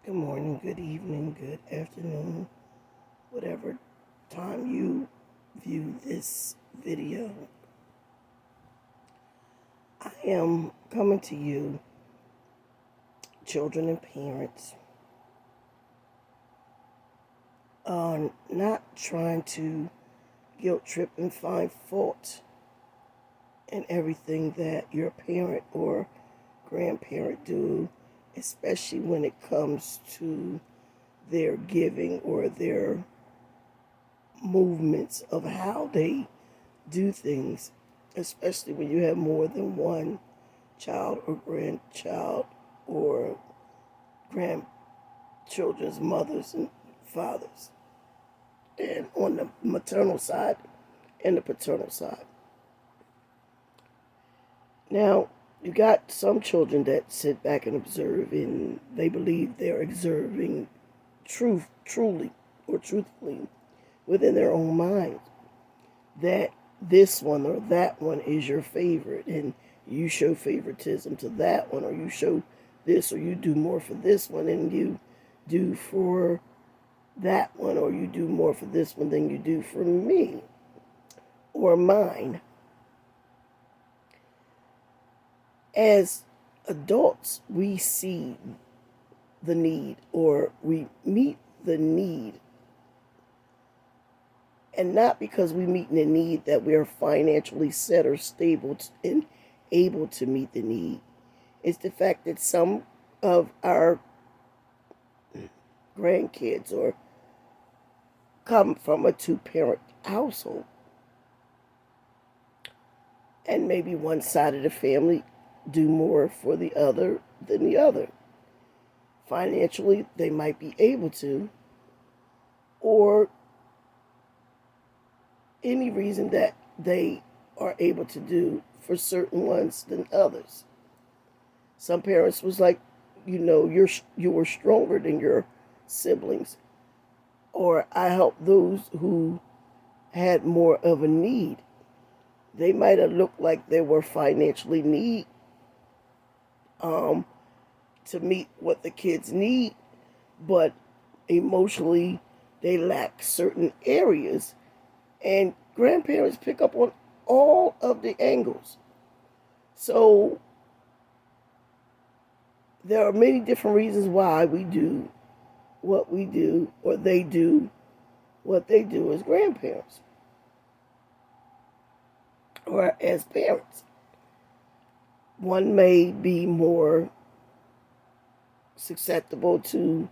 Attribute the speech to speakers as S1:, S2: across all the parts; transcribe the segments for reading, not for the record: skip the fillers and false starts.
S1: Good morning, good evening, good afternoon, whatever time you view this video. I am coming to you, children and parents, not trying to guilt trip and find fault in everything that your parent or grandparent do, especially when it comes to their giving or their movements of how they do things, especially when you have more than one child or grandchild or grandchildren's mothers and fathers, and on the maternal side and the paternal side. Now, you got some children that sit back and observe, and they believe they're observing truly or truthfully within their own mind that this one or that one is your favorite, and you show favoritism to that one, or you show this, or you do more for this one than you do for that one, or you do more for this one than you do for me or mine. As adults, we see the need, or we meet the need, and not because we meet the need that we are financially set or stable and able to meet the need. It's the fact that some of our grandkids or come from a two-parent household, and maybe one side of the family do more for the other than the other. Financially, they might be able to, or any reason that they are able to do for certain ones than others. Some parents was like, you were stronger than your siblings, or I helped those who had more of a need. They might have looked like they were financially need to meet what the kids need, but emotionally they lack certain areas, and grandparents pick up on all of the angles. So there are many different reasons why we do what we do, or they do what they do as grandparents or as parents. One may be more susceptible to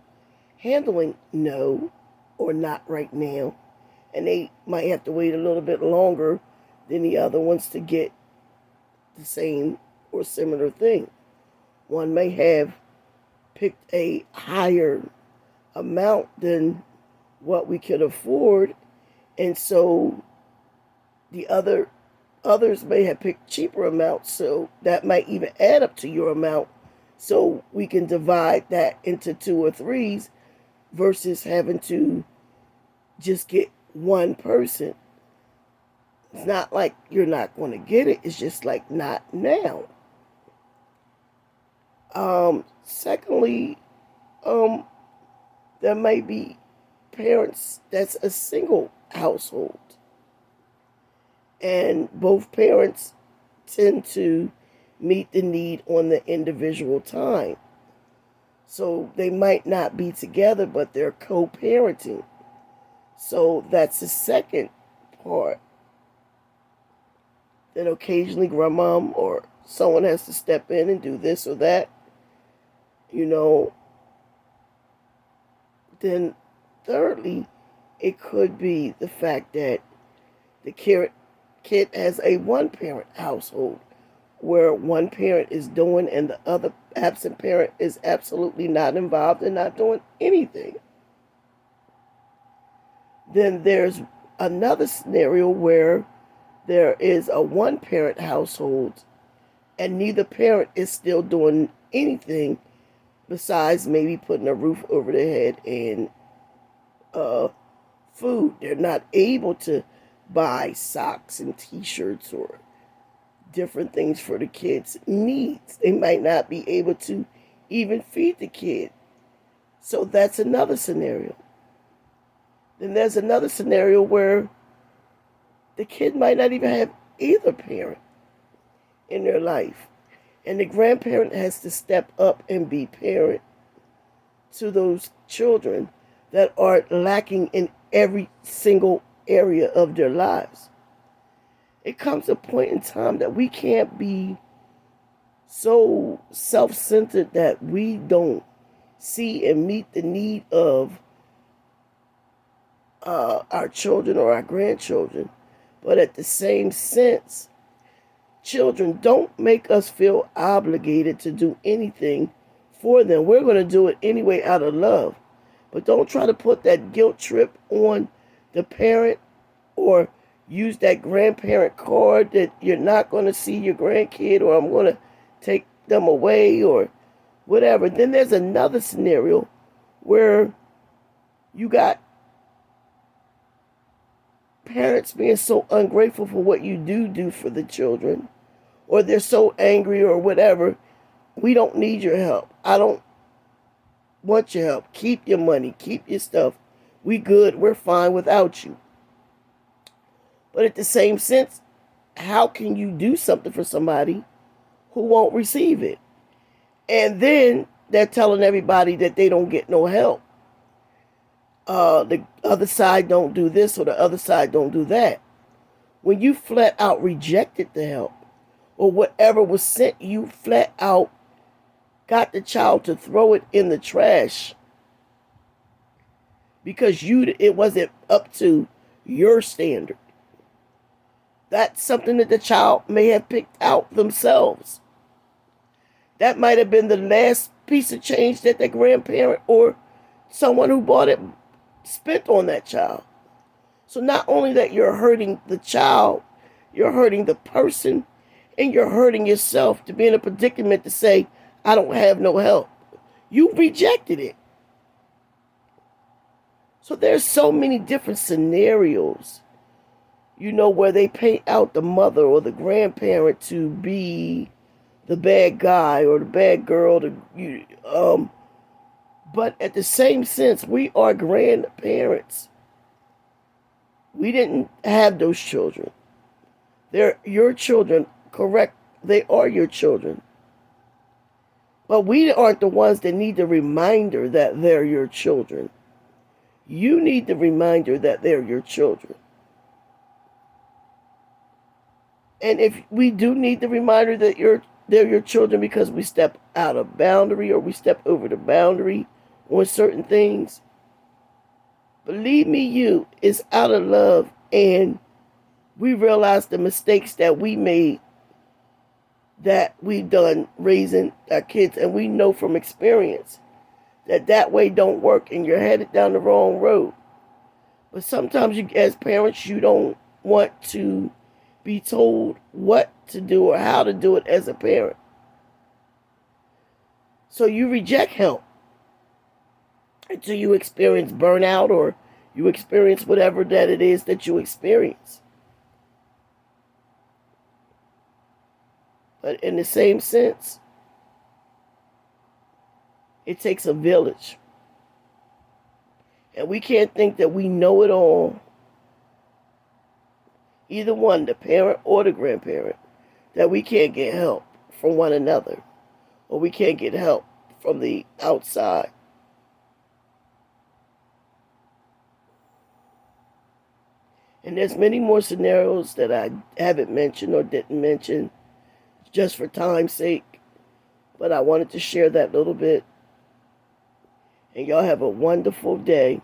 S1: handling no or not right now, and they might have to wait a little bit longer than the other ones to get the same or similar thing. One may have picked a higher amount than what we could afford, and so the others may have picked cheaper amounts, so that might even add up to your amount, so we can divide that into two or threes versus having to just get one person. It's not like you're not going to get it, it's just like not now. Secondly, there may be parents that's a single household, and both parents tend to meet the need on the individual time. So they might not be together, but they're co-parenting. So that's the second part. Then occasionally grandmom or someone has to step in and do this or that, you know. Then thirdly, it could be the fact that the kid has a one-parent household where one parent is doing and the other absent parent is absolutely not involved and not doing anything. Then there's another scenario where there is a one-parent household and neither parent is still doing anything besides maybe putting a roof over their head and food. They're not able to buy socks and t-shirts or different things for the kids' needs. They might not be able to even feed the kid So that's another scenario. Then there's another scenario where the kid might not even have either parent in their life. And the grandparent has to step up and be parent to those children that are lacking in every single area of their lives. It comes a point in time that we can't be so self-centered that we don't see and meet the need of our children or our grandchildren. But at the same sense, children, don't make us feel obligated to do anything for them. We're going to do it anyway out of love. But don't try to put that guilt trip on the parent or use that grandparent card that you're not going to see your grandkid, or I'm going to take them away, or whatever. Then there's another scenario where you got parents being so ungrateful for what you do for the children, or they're so angry or whatever. We don't need your help. I don't want your help. Keep your money. Keep your stuff. We good. We're fine without you. But at the same sense, how can you do something for somebody who won't receive it? And then they're telling everybody that they don't get no help. The other side don't do this, or the other side don't do that. When you flat out rejected the help, or whatever was sent, you flat out got the child to throw it in the trash because it wasn't up to your standard. That's something that the child may have picked out themselves. That might have been the last piece of change that the grandparent or someone who bought it spent on that child. So not only that you're hurting the child, you're hurting the person, and you're hurting yourself to be in a predicament to say, I don't have no help. You rejected it. So there's so many different scenarios, where they paint out the mother or the grandparent to be the bad guy or the bad girl. But at the same sense, we are grandparents. We didn't have those children. They're your children, correct? They are your children. But we aren't the ones that need the reminder that they're your children. You need the reminder that they're your children. And if we do need the reminder that they're your children because we step out of boundary or we step over the boundary on certain things, believe me, it's out of love, and we realize the mistakes that we made, that we've done raising our kids, and we know from experience that way don't work, and you're headed down the wrong road. But sometimes as parents, you don't want to be told what to do or how to do it as a parent. So you reject help until you experience burnout, or you experience whatever that it is that you experience. But in the same sense, it takes a village. And we can't think that we know it all, either one, the parent or the grandparent, that we can't get help from one another, or we can't get help from the outside. And there's many more scenarios that I haven't mentioned or didn't mention just for time's sake. But I wanted to share that little bit. And y'all have a wonderful day.